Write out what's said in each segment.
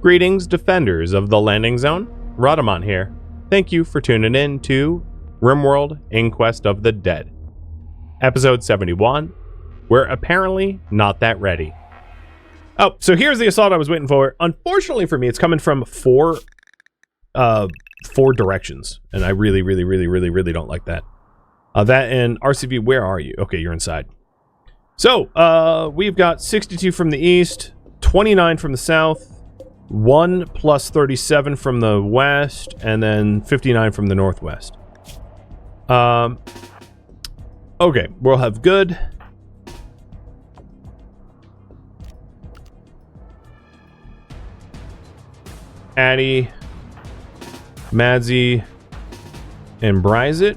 Greetings, defenders of the landing zone. Rhadamant here. Thank you for tuning in to RimWorld Inquest of the Dead. Episode 71. We're apparently not that ready. Oh, so here's the assault I was waiting for. Unfortunately for me, it's coming from four directions, and I really don't like that. That and RCV, where are you? Okay, you're inside. So, we've got 62 from the east, 29 from the south, 1 plus 37 from the west, and then 59 from the northwest. Okay, we'll have good. Addy, Madzi, and Bryzit.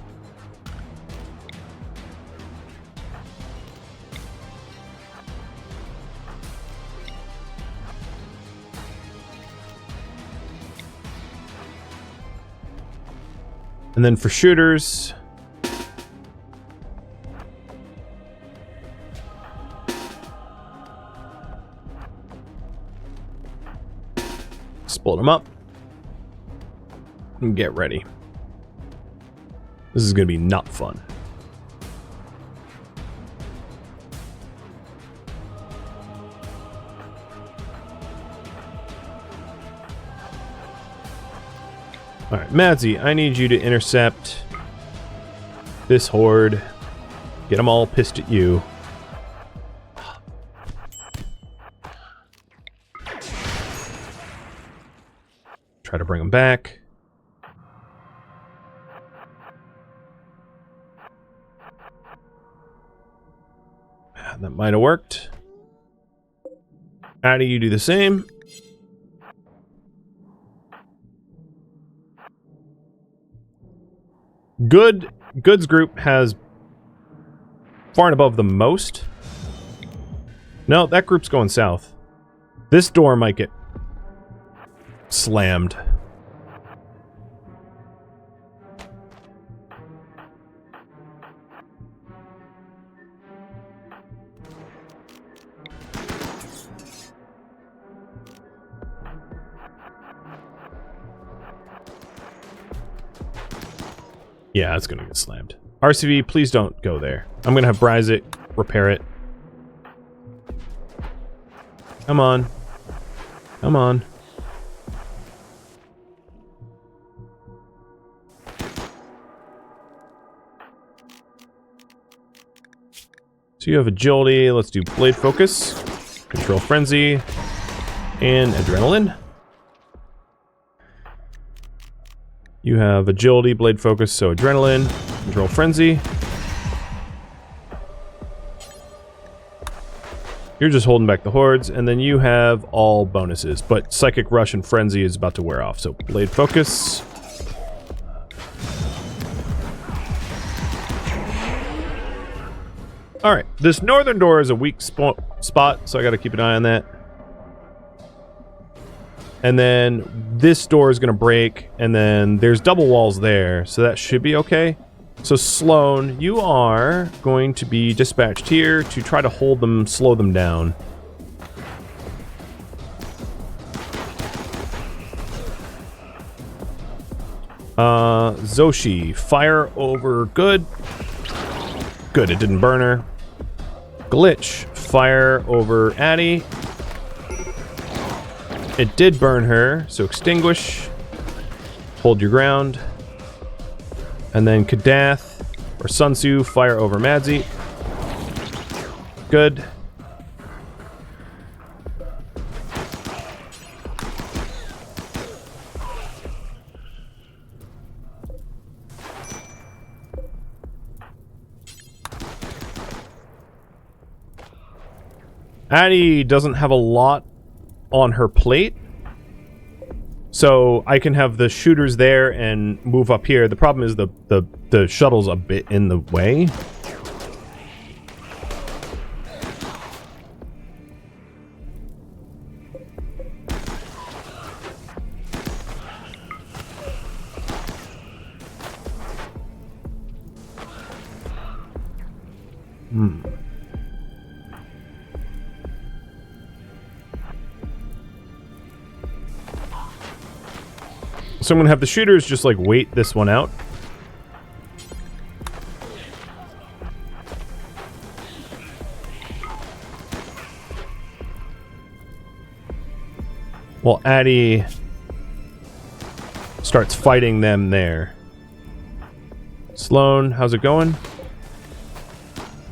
And then for shooters, split them up and get ready. This is going to be not fun. Alright, Madzi, I need you to intercept this horde. Get them all pissed at you. Try to bring them back. That might have worked. Addy, you do the same. Goods group has far and above the most. No, that group's going south. This door might get slammed. Yeah, it's gonna get slammed. RCV, please don't go there. I'm gonna have Bryzit repair it. Come on. Come on. So you have agility. Let's do blade focus, control frenzy, and adrenaline. You have agility, blade focus, so adrenaline, control frenzy. You're just holding back the hordes, and then you have all bonuses, but psychic rush and frenzy is about to wear off, so blade focus. Alright, this northern door is a weak spot, so I gotta keep an eye on that. And then this door is going to break, and then there's double walls there, so that should be okay. So Sloan, you are going to be dispatched here to try to hold them, slow them down. Zoshi, fire over good. Good, it didn't burn her. Glitch, fire over Addy. It did burn her, so extinguish. Hold your ground. And then Kadath, or Sun Tzu, fire over Madzi. Good. Addy doesn't have a lot on her plate, so I can have the shooters there and move up here. The problem is the shuttle's a bit in the way. So I'm going to have the shooters just, like, wait this one out. While Addy starts fighting them there. Sloan, how's it going?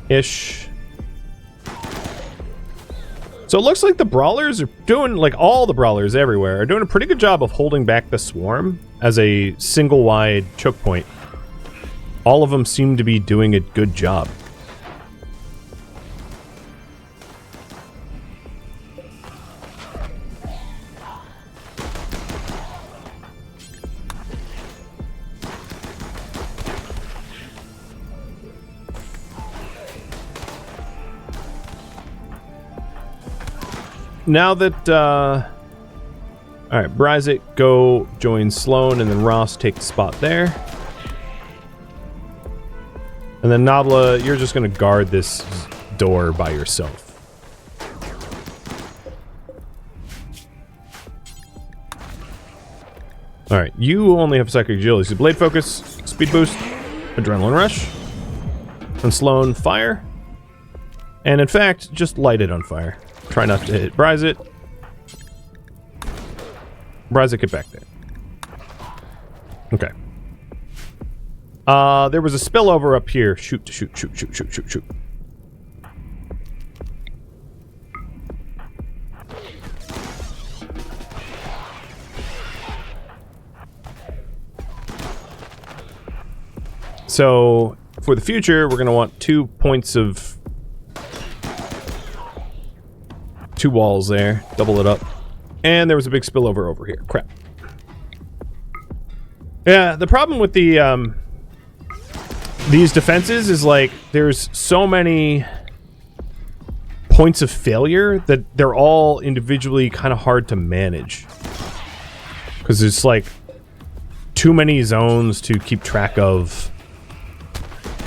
Ish. So it looks like the brawlers are doing, like all the brawlers everywhere, are doing a pretty good job of holding back the swarm as a single wide choke point. All of them seem to be doing a good job. Now that, alright, Bryzik, go join Sloan, and then Ross take the spot there. And then Nabla, you're just gonna guard this door by yourself. Alright, you only have psychic agility, so blade focus, speed boost, adrenaline rush, and Sloan, fire. And in fact, just light it on fire. Try not to hit Bryzik. Bryzik, get back there. Okay. There was a spillover up here. Shoot. So, for the future, we're going to want 2 points of... 2 walls there. Double it up. And there was a big spillover over here. Crap. Yeah, the problem with the, these defenses is, like, there's so many points of failure that they're all individually kind of hard to manage. Because it's, like, too many zones to keep track of.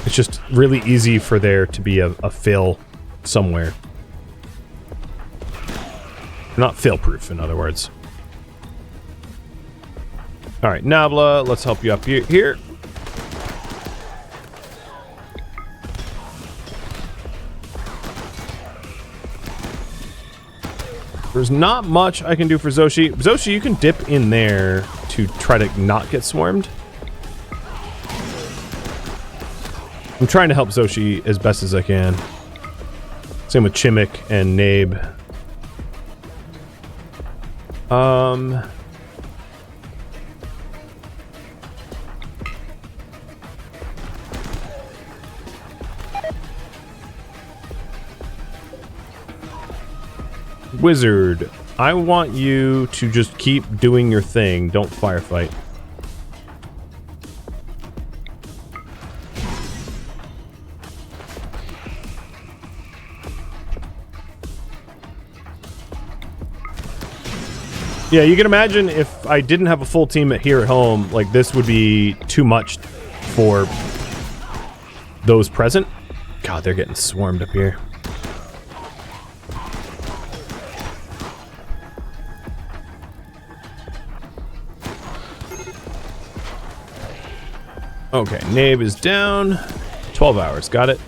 It's just really easy for there to be a fail somewhere. Not fail-proof, in other words. Alright, Nabla, let's help you up here. There's not much I can do for Zoshi. Zoshi, you can dip in there to try to not get swarmed. I'm trying to help Zoshi as best as I can. Same with Chimik and Nabe. Wizard, I want you to just keep doing your thing. Don't firefight. Yeah, you can imagine if I didn't have a full team here at home, like this would be too much for those present. God, they're getting swarmed up here. Okay, Nabe is down. 12 hours, got it.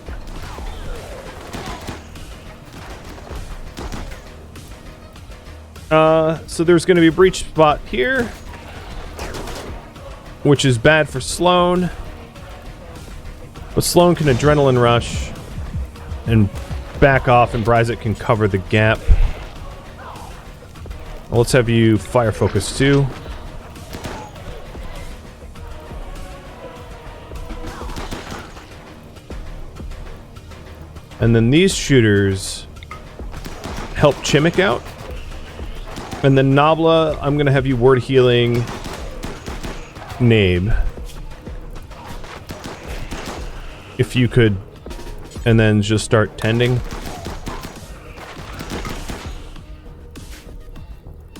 So there's going to be a breach spot here, which is bad for Sloan. But Sloan can adrenaline rush and back off, and Bryzik can cover the gap. Well, let's have you fire focus too. And then these shooters help Chimik out. And then Nabla, I'm going to have you word healing Nabe. If you could. And then just start tending.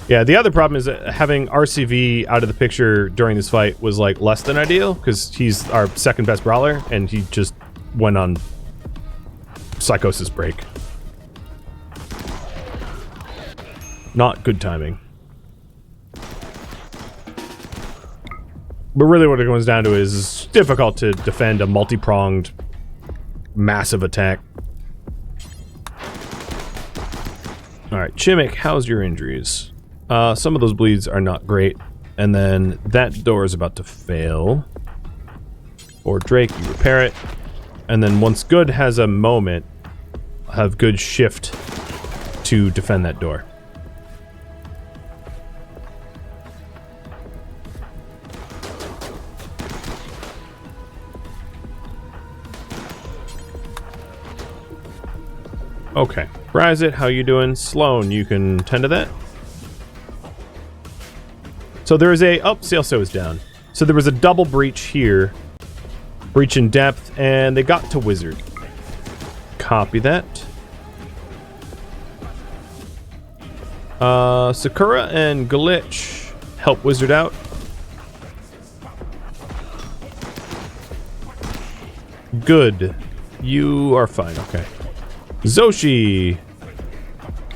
Yeah, the other problem is that having RCV out of the picture during this fight was like less than ideal. Because he's our second best brawler. And he just went on psychosis break. Not good timing. But really what it comes down to is it's difficult to defend a multi-pronged massive attack. Alright, Chimik, how's your injuries? Some of those bleeds are not great. And then that door is about to fail. Or Drake, you repair it. And then once Good has a moment, have Good shift to defend that door. Okay. Rise it, how you doing? Sloan, you can tend to that. So there is a... Oh, Sailso is down. So there was a double breach here. Breach in depth, and they got to Wizard. Copy that. Sakura and Glitch help Wizard out. Good. You are fine, okay. Zoshi.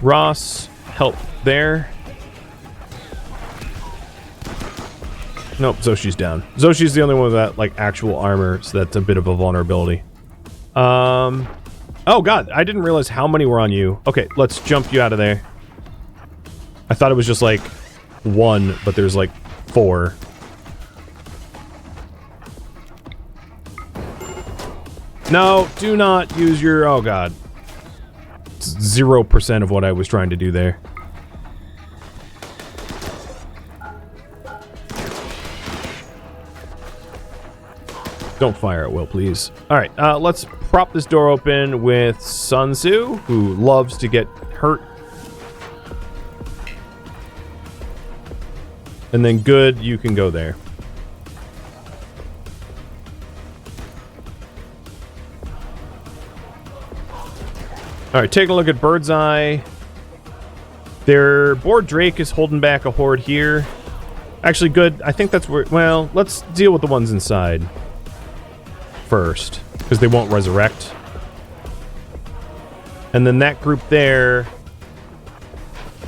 Ross, help there. Nope, Zoshi's down. Zoshi's the only one with that, like, actual armor, so that's a bit of a vulnerability. Oh god, I didn't realize how many were on you. Okay, let's jump you out of there. I thought it was just, like, 1, but there's, like, 4. No, do not use your... Oh god. 0% of what I was trying to do there. Don't fire at will, please. Alright, let's prop this door open with Sun Tzu, who loves to get hurt. And then Good, you can go there. Alright, taking a look at Birdseye. Their board Drake is holding back a horde here. Actually, Good, I think that's where... Well, let's deal with the ones inside first, because they won't resurrect. And then that group there...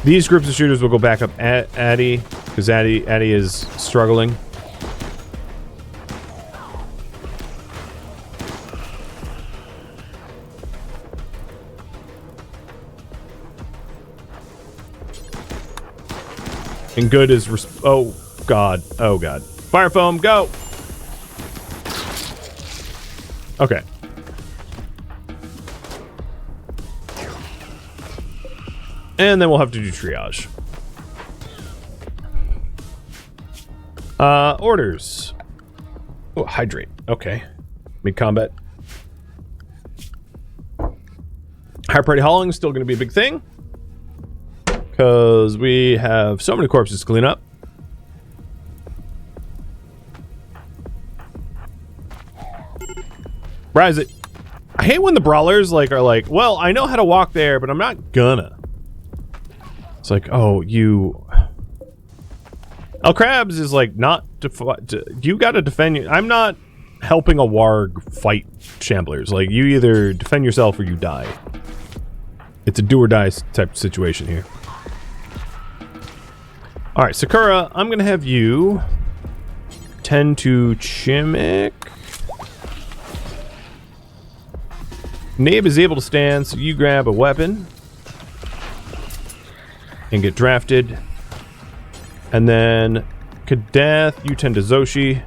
These groups of shooters will go back up at Addy, because Addy is struggling. And Good is... Oh, God. Oh, God. Fire foam, go! Okay. And then we'll have to do triage. Orders. Oh, hydrate. Okay. Mid-combat. Higher priority hauling is still going to be a big thing. Because we have so many corpses to clean up. Rise it. I hate when the brawlers are like, well, I know how to walk there, but I'm not gonna. It's like, oh, you... El Krabs is like, not... You gotta defend... I'm not helping a warg fight shamblers. Like, you either defend yourself or you die. It's a do or die type situation here. Alright, Sakura, I'm gonna have you tend to Chimik. Nabe is able to stand, so you grab a weapon and get drafted. And then Kadath, you tend to Zoshi.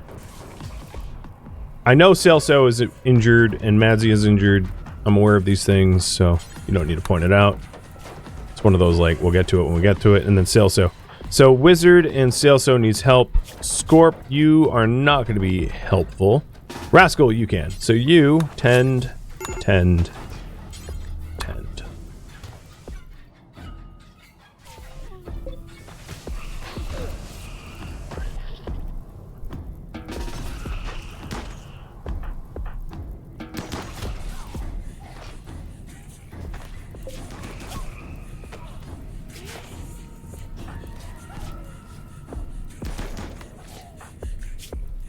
I know Celso is injured and Madzi is injured. I'm aware of these things, so you don't need to point it out. It's one of those, like, we'll get to it when we get to it. And then Celso. So Wizard and Celso needs help. Scorp, you are not going to be helpful. Rascal, you can. So you tend.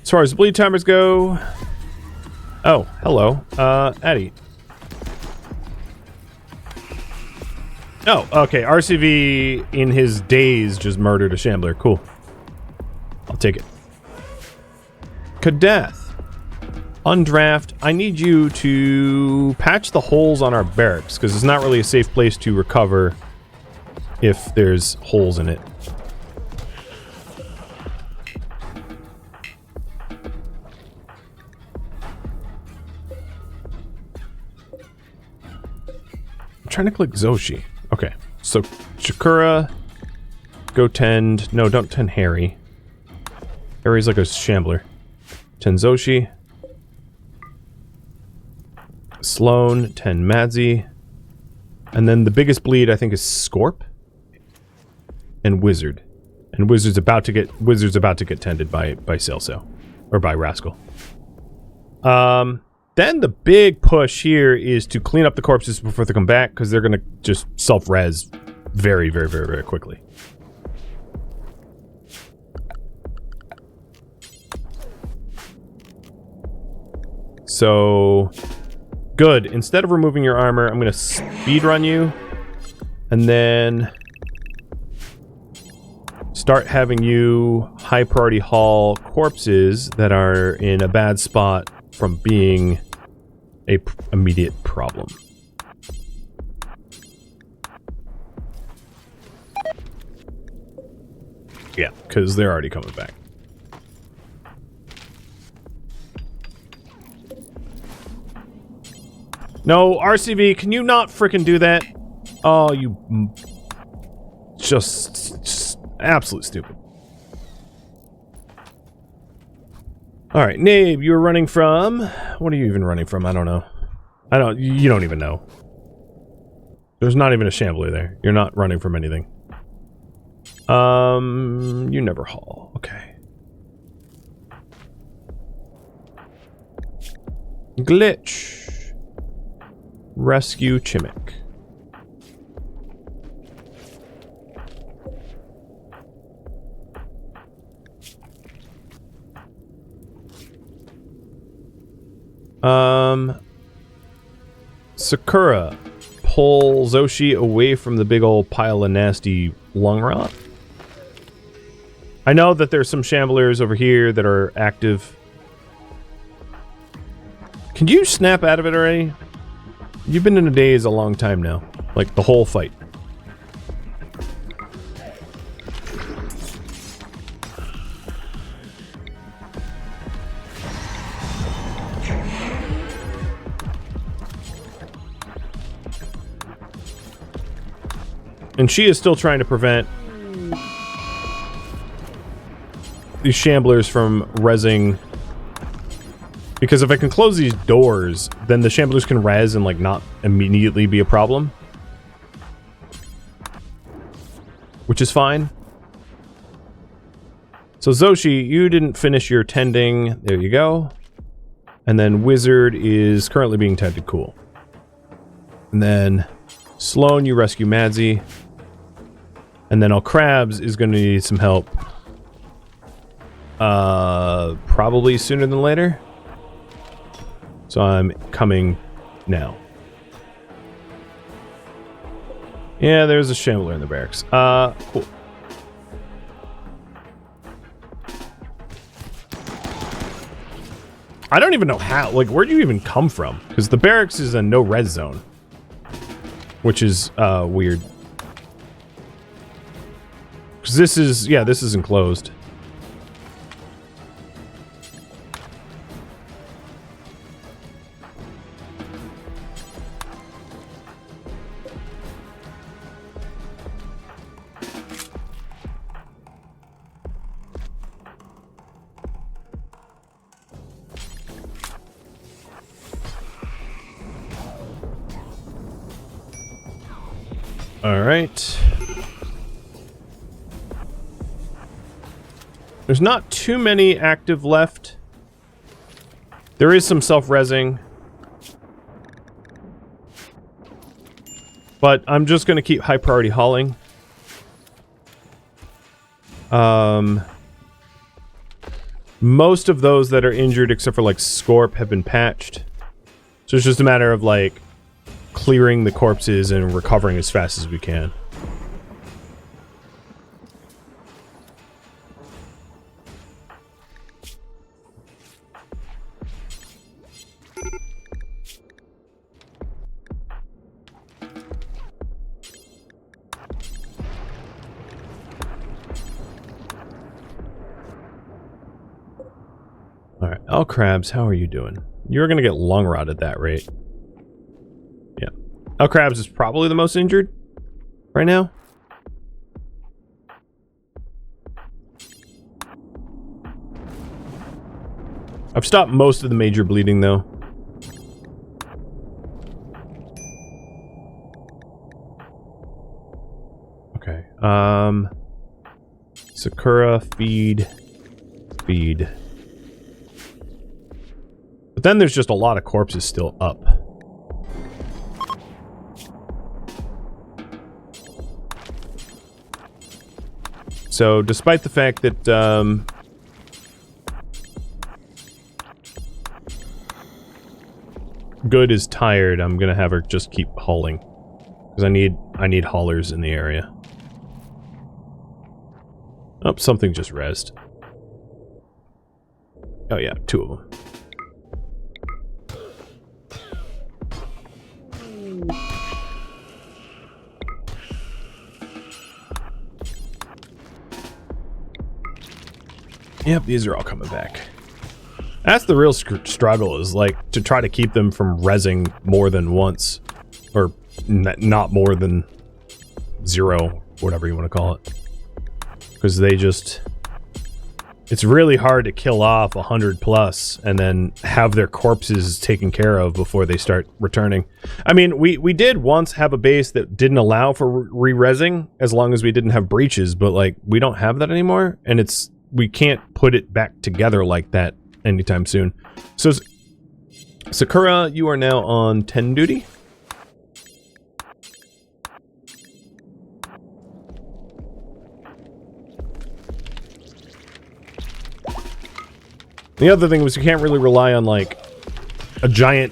As far as bleed timers go... Oh, hello. Addy. Oh, okay. RCV in his days just murdered a shambler. Cool. I'll take it. Kadath. Undraft. I need you to patch the holes on our barracks, because it's not really a safe place to recover if there's holes in it. I'm trying to click Zoshi. Okay, so Chikura, go tend. No, don't tend Harry. Harry's like a shambler. Tend Zoshi. Sloan, tend Madzi. And then the biggest bleed, I think, is Scorp. And Wizard. And Wizard's about to get tended by Celso. Or by Rascal. Then the big push here is to clean up the corpses before they come back, because they're gonna just self-res very, very, very, very quickly. So good. Instead of removing your armor, I'm gonna speedrun you, and then start having you high priority haul corpses that are in a bad spot from being a immediate problem. Yeah, because they're already coming back. No, RCV, can you not frickin' do that? Oh, you... Just absolute stupid. Alright, Nabe, you were running from... What are you even running from? I don't know. You don't even know. There's not even a shambler there. You're not running from anything. You never haul. Okay. Glitch. Rescue Chimmick. Sakura, pull Zoshi away from the big old pile of nasty lung rot. I know that there's some shamblers over here that are active. Can you snap out of it already? You've been in a daze a long time now. Like, the whole fight. And she is still trying to prevent these shamblers from rezzing. Because if I can close these doors, then the shamblers can res and, like, not immediately be a problem. Which is fine. So Zoshi, you didn't finish your tending. There you go. And then Wizard is currently being tended. Cool. And then Sloan, you rescue Madzi. And then Krabs is going to need some help. Probably sooner than later. So I'm coming now. Yeah, there's a shambler in the barracks. Cool. I don't even know how. Like, where'd you even come from? Because the barracks is a no res zone. Which is, weird. Because this is, yeah, this is enclosed. All right. There's not too many active left. There is some self-resing. But I'm just going to keep high priority hauling. Most of those that are injured, except for like Scorp, have been patched. So it's just a matter of like clearing the corpses and recovering as fast as we can. Oh, Crabs, how are you doing? You're gonna get lung rot at that rate. Yeah. Oh, Crabs is probably the most injured right now. I've stopped most of the major bleeding, though. Okay. Sakura, feed. But then there's just a lot of corpses still up. So, despite the fact that, Good is tired, I'm gonna have her just keep hauling. Because I need haulers in the area. Oh, something just rezzed. Oh yeah, 2 of them. Yep, these are all coming back. That's the real struggle, is like to try to keep them from rezzing more than once. Or not more than 0, whatever you want to call it. Because they just... It's really hard to kill off 100 plus and then have their corpses taken care of before they start returning. I mean, we did once have a base that didn't allow for re-rezzing as long as we didn't have breaches, but like we don't have that anymore, and we can't put it back together like that anytime soon. So Sakura, you are now on 10 duty. The other thing was you can't really rely on like a giant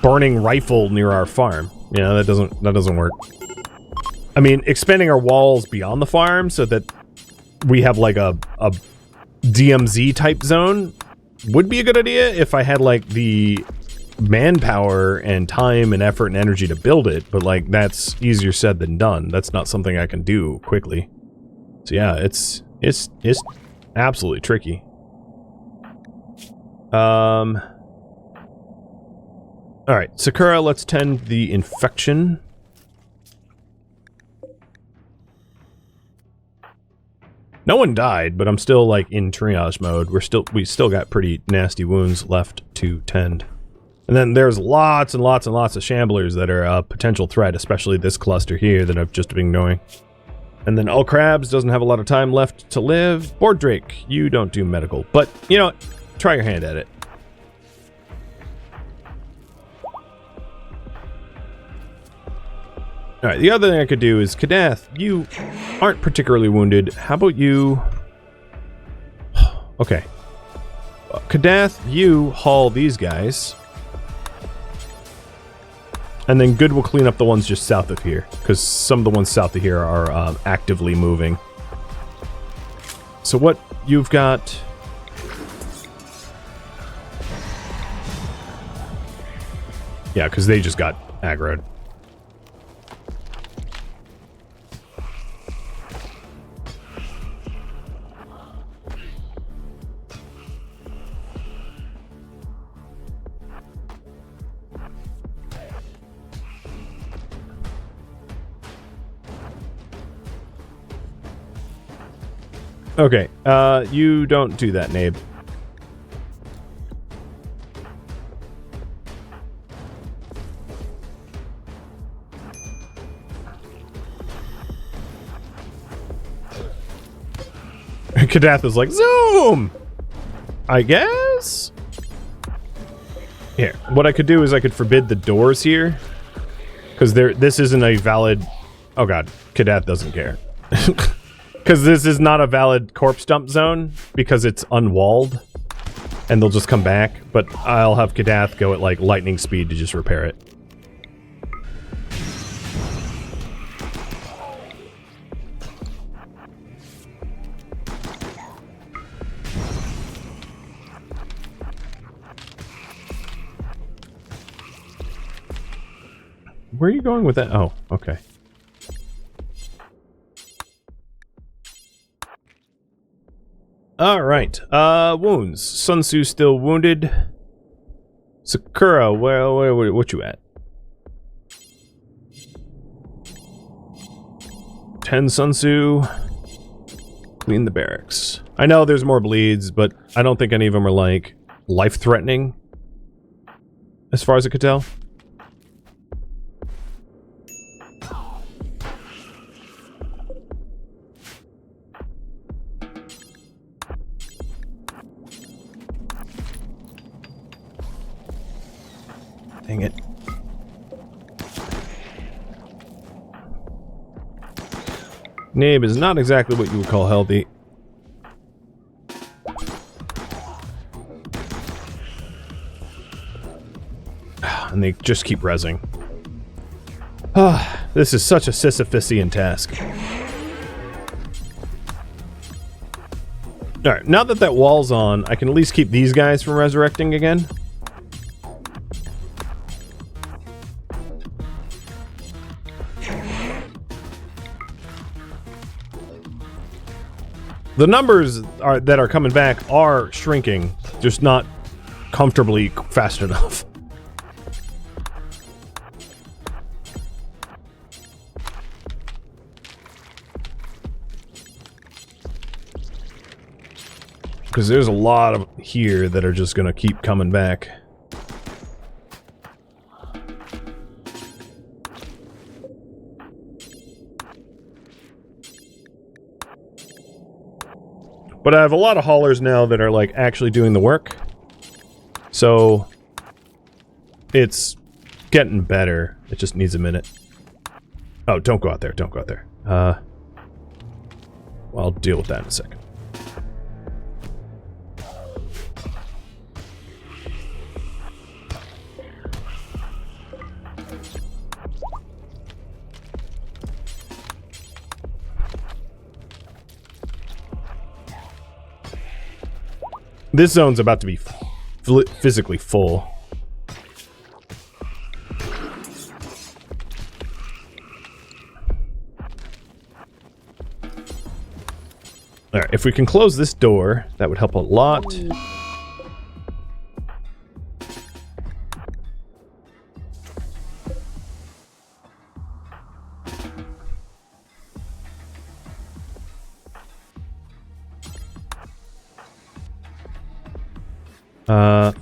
burning rifle near our farm. You know, that doesn't work. I mean, expanding our walls beyond the farm so that we have like a DMZ type zone would be a good idea if I had like the manpower and time and effort and energy to build it, but like that's easier said than done. That's not something I can do quickly. So yeah, it's absolutely tricky. Alright, Sakura, let's tend the infection. No one died, but I'm still like in triage mode. We still got pretty nasty wounds left to tend. And then there's lots and lots and lots of shamblers that are a potential threat, especially this cluster here that I've just been ignoring. And then All Crabs doesn't have a lot of time left to live. Board Drake, you don't do medical, but you know, try your hand at it. Alright, the other thing I could do is, Kadath, you aren't particularly wounded. How about you... Okay. Kadath, you haul these guys. And then Good will clean up the ones just south of here, because some of the ones south of here are actively moving. So what you've got... Yeah, because they just got aggroed. Okay, you don't do that, Nabe. Kadath is like, zoom! I guess? Here, what I could do is I could forbid the doors here. Because this isn't a valid... Oh god, Kadath doesn't care. Because this is not a valid corpse dump zone, because it's unwalled. And they'll just come back, but I'll have Kadath go at like lightning speed to just repair it. Where are you going with that? Oh, okay. Alright. Wounds. Sun Tzu still wounded. Sakura, what you at? 10 Sun Tzu. Clean the barracks. I know there's more bleeds, but I don't think any of them are, like, life-threatening. As far as I could tell. Dang it. Nabe is not exactly what you would call healthy. And they just keep rezzing. This is such a Sisyphusian task. Alright, now that that wall's on, I can at least keep these guys from resurrecting again. The numbers that are coming back are shrinking, just not comfortably fast enough. Because there's a lot of here that are just going to keep coming back. But I have a lot of haulers now that are, like, actually doing the work. So, it's getting better. It just needs a minute. Oh, don't go out there. Don't go out there. Well, I'll deal with that in a second. This zone's about to be physically full. Alright, if we can close this door, that would help a lot.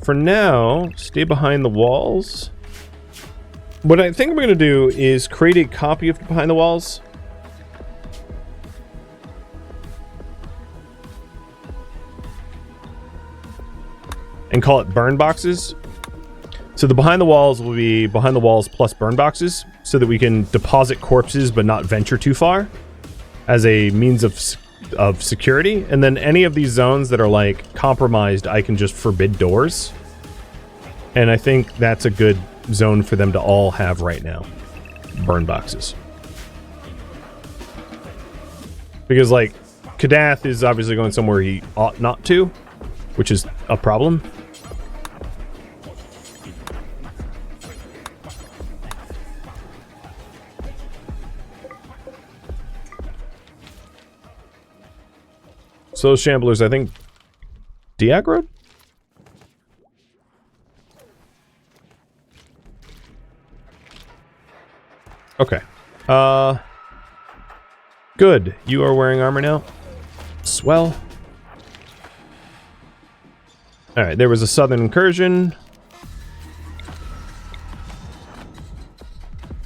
For now, stay behind the walls. What I think I'm going to do is create a copy of Behind the Walls. And call it burn boxes. So the Behind the Walls will be Behind the Walls plus burn boxes, so that we can deposit corpses but not venture too far as a means of security. And then any of these zones that are, like, compromised, I can just forbid doors. And I think that's a good zone for them to all have right now. Burn boxes. Because, like, Kadath is obviously going somewhere he ought not to, which is a problem. So those Shamblers, I think, de-aggroed? Okay. Good. You are wearing armor now. Swell. Alright, there was a southern incursion.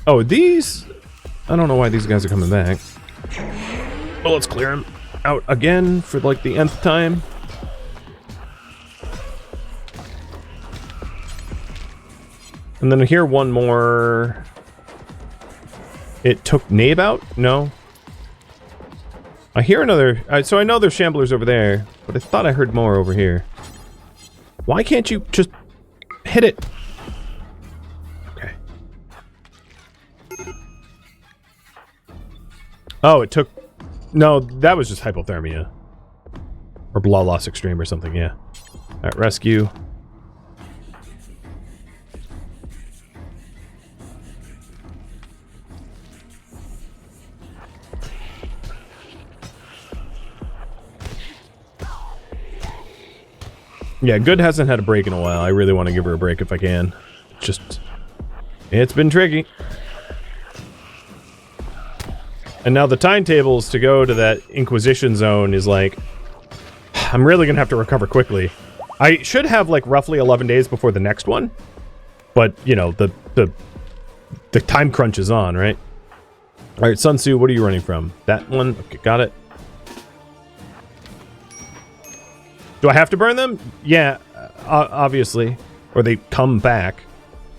Oh, these... I don't know why these guys are coming back. Well, let's clear them out again for, like, the nth time. And then here, one more... It took Nabe out? No. I hear another... so I know there's Shamblers over there, but I thought I heard more over here. Why can't you just hit it? Okay. Oh, it took... No, that was just hypothermia. Or blood loss extreme or something, yeah. Alright, rescue. Yeah, Good hasn't had a break in a while. I really want to give her a break if I can. Just... it's been tricky. And now the timetables to go to that Inquisition zone is like... I'm really gonna have to recover quickly. I should have like roughly 11 days before the next one. But, you know, the time crunch is on, right? Alright, Sun Tzu, what are you running from? That one? Okay, got it. Do I have to burn them? Yeah, obviously. Or they come back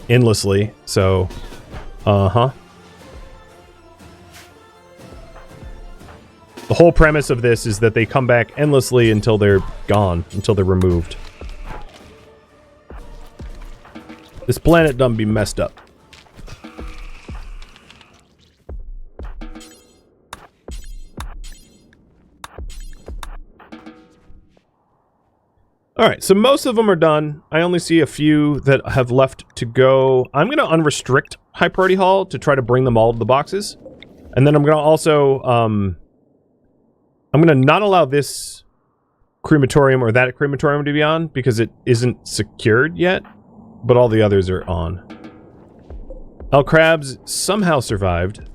endlessly, so... uh-huh. The whole premise of this is that they come back endlessly until they're gone, until they're removed. This planet done be messed up. Alright, so most of them are done. I only see a few that have left to go. I'm going to unrestrict High Priority Hall to try to bring them all to the boxes. And then I'm going to also, I'm going to not allow this crematorium or that crematorium to be on because it isn't secured yet, but all the others are on. El Crabs somehow survived.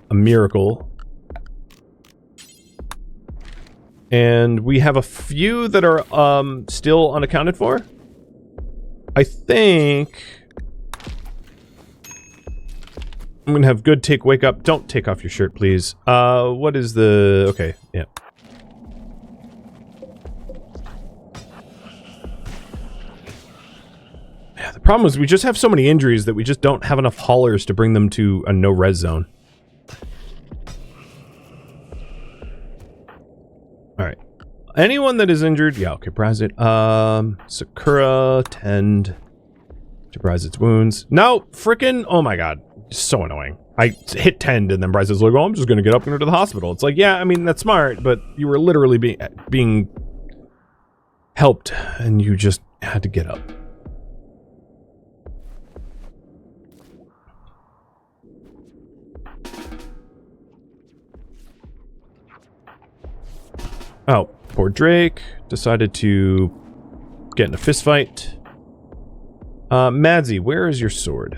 A miracle. And we have a few that are still unaccounted for. I think I'm gonna have Good take wake up. Don't take off your shirt, please. What is the... okay, yeah. Yeah, the problem is we just have so many injuries that we just don't have enough haulers to bring them to a no-res zone. Alright. Anyone that is injured... yeah, okay, Brazit. Sakura, tend to Brazit's wounds. No! Frickin'... oh my god. So annoying. I hit tend and then Brazit's like, oh, I'm just gonna get up and go to the hospital. It's like, yeah, I mean, that's smart, but you were literally being helped and you just had to get up. Oh, poor Drake decided to get in a fist fight. Madsy, where is your sword?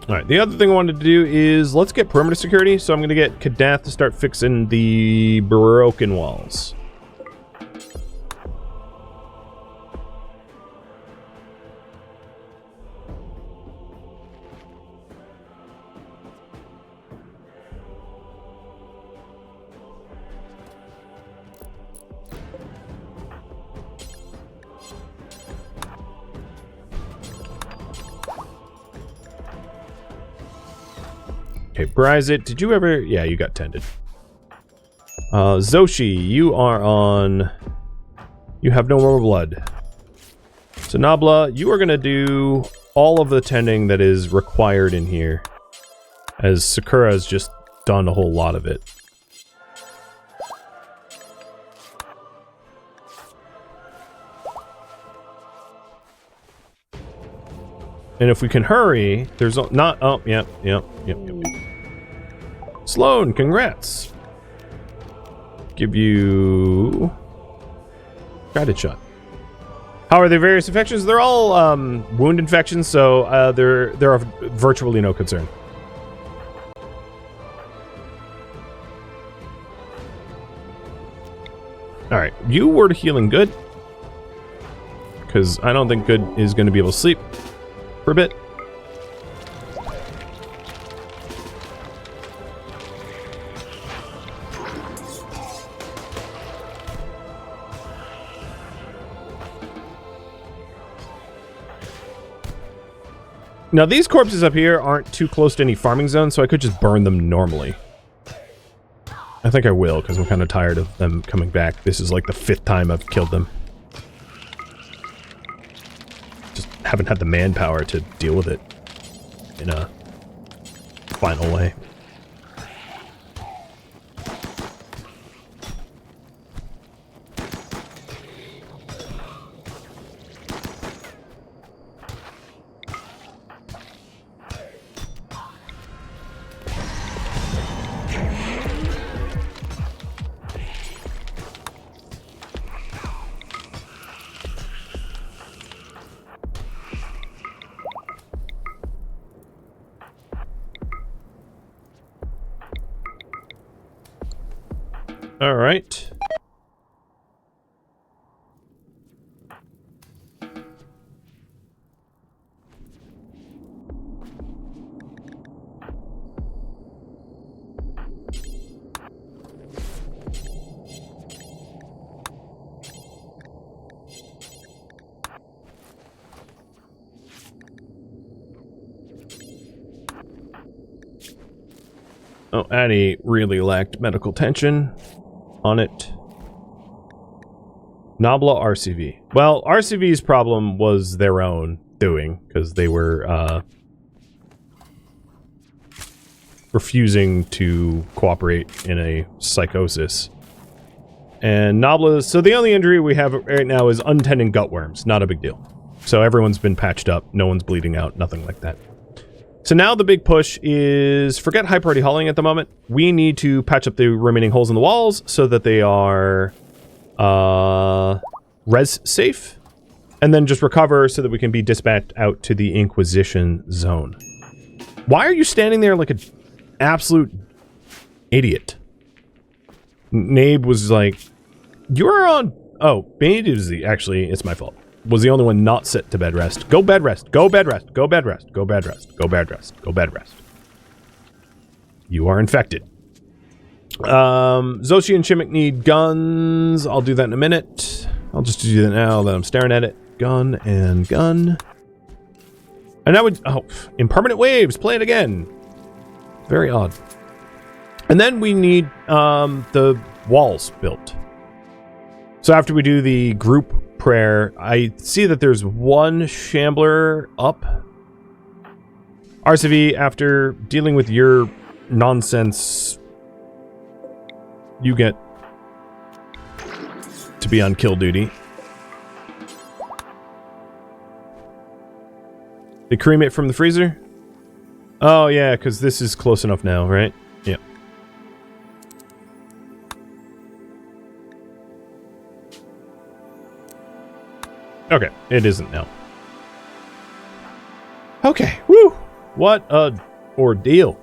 Alright, the other thing I wanted to do is let's get perimeter security, so I'm going to get Kadath to start fixing the broken walls. Okay, Bryzit, did you ever... yeah, you got tended. Zoshi, you are on... you have no more blood. So Nabla, you are going to do all of the tending that is required in here. As Sakura has just done a whole lot of it. And if we can hurry, there's not... oh, yep. Sloan, congrats. Give you... guided shot. How are the various infections? They're all wound infections, so they're of virtually no concern. Alright, you were healing Good. Because I don't think Good is going to be able to sleep for a bit. Now these corpses up here aren't too close to any farming zones, so I could just burn them normally. I think I will, because I'm kind of tired of them coming back. This is like the 5th time I've killed them. Just haven't had the manpower to deal with it in a final way. All right. Oh, Addie really lacked medical attention on it. Nabla RCV. Well, RCV's problem was their own doing, because they were refusing to cooperate in a psychosis. And Nabla, so the only injury we have right now is untended gut worms. Not a big deal. So everyone's been patched up. No one's bleeding out. Nothing like that. So now the big push is forget high priority hauling at the moment. We need to patch up the remaining holes in the walls so that they are res safe, and then just recover so that we can be dispatched out to the Inquisition zone. Why are you standing there like an absolute idiot? Nabe was like, you're on... Oh, Nabe is the... Actually, it's my fault. Was the only one not set to bed rest. Go bed rest. Go bed rest. Go bed rest. Go bed rest. Go bed rest. Go bed rest. You are infected. Zoshi and Chimik need guns. I'll do that in a minute. I'll just do that now that I'm staring at it. Gun and gun. And that would... Oh, impermanent waves. Play it again. Very odd. And then we need the walls built. So after we do the group prayer, I see that there's one shambler up. RCV, after dealing with your nonsense, you get to be on kill duty. They cremate from the freezer? Oh yeah, because this is close enough now, right? Yeah. Okay, it isn't now. Okay, woo! What a ordeal.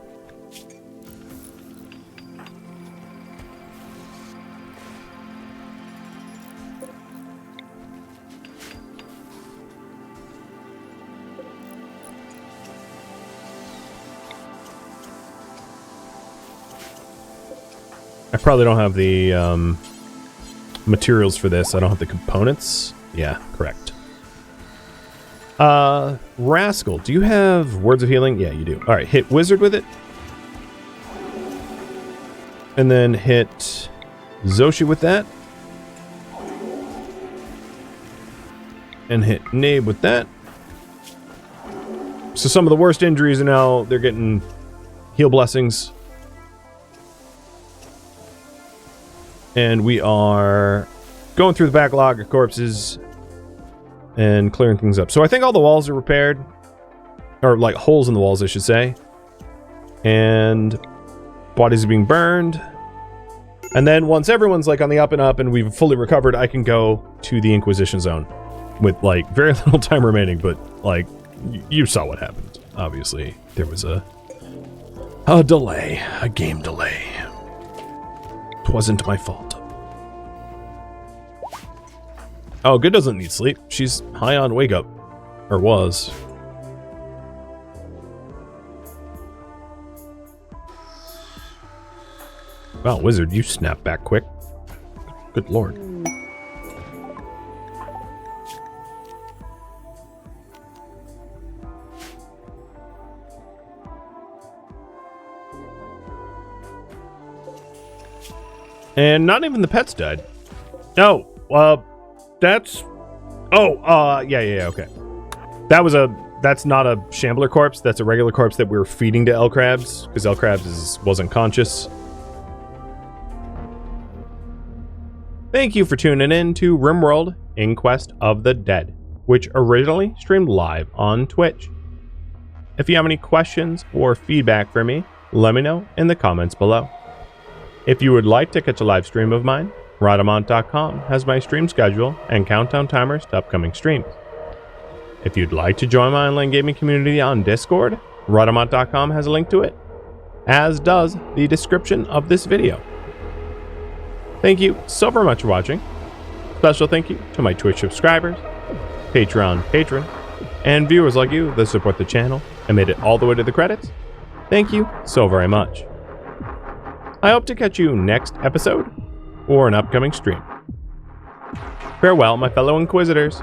I probably don't have the materials for this. I don't have the components. Yeah, correct. Rascal, do you have words of healing? Yeah, you do. All right, hit wizard with it. And then hit Zoshi with that. And hit Nabe with that. So some of the worst injuries are now, they're getting heal blessings. And we are going through the backlog of corpses and clearing things up. So I think all the walls are repaired. Or, like, holes in the walls, I should say. And bodies are being burned. And then once everyone's, like, on the up and up and we've fully recovered, I can go to the Inquisition zone. With, like, very little time remaining, but, like, you saw what happened. Obviously, there was a delay. A game delay. It wasn't my fault. Oh, Good doesn't need sleep. She's high on wake up. Or was. Wow, Wizard, you snap back quick. Good lord. And not even the pets died. Oh, that's... Oh, yeah, okay. That's not a shambler corpse. That's a regular corpse that we're feeding to El Crabs, because El Crabs wasn't conscious. Thank you for tuning in to RimWorld Inquest of the Dead, which originally streamed live on Twitch. If you have any questions or feedback for me, let me know in the comments below. If you would like to catch a live stream of mine, Rhadamant.com has my stream schedule and countdown timers to upcoming streams. If you'd like to join my online gaming community on Discord, Rhadamant.com has a link to it, as does the description of this video. Thank you so very much for watching. Special thank you to my Twitch subscribers, Patreon patrons, and viewers like you that support the channel and made it all the way to the credits. Thank you so very much. I hope to catch you next episode or an upcoming stream. Farewell, my fellow Inquisitors.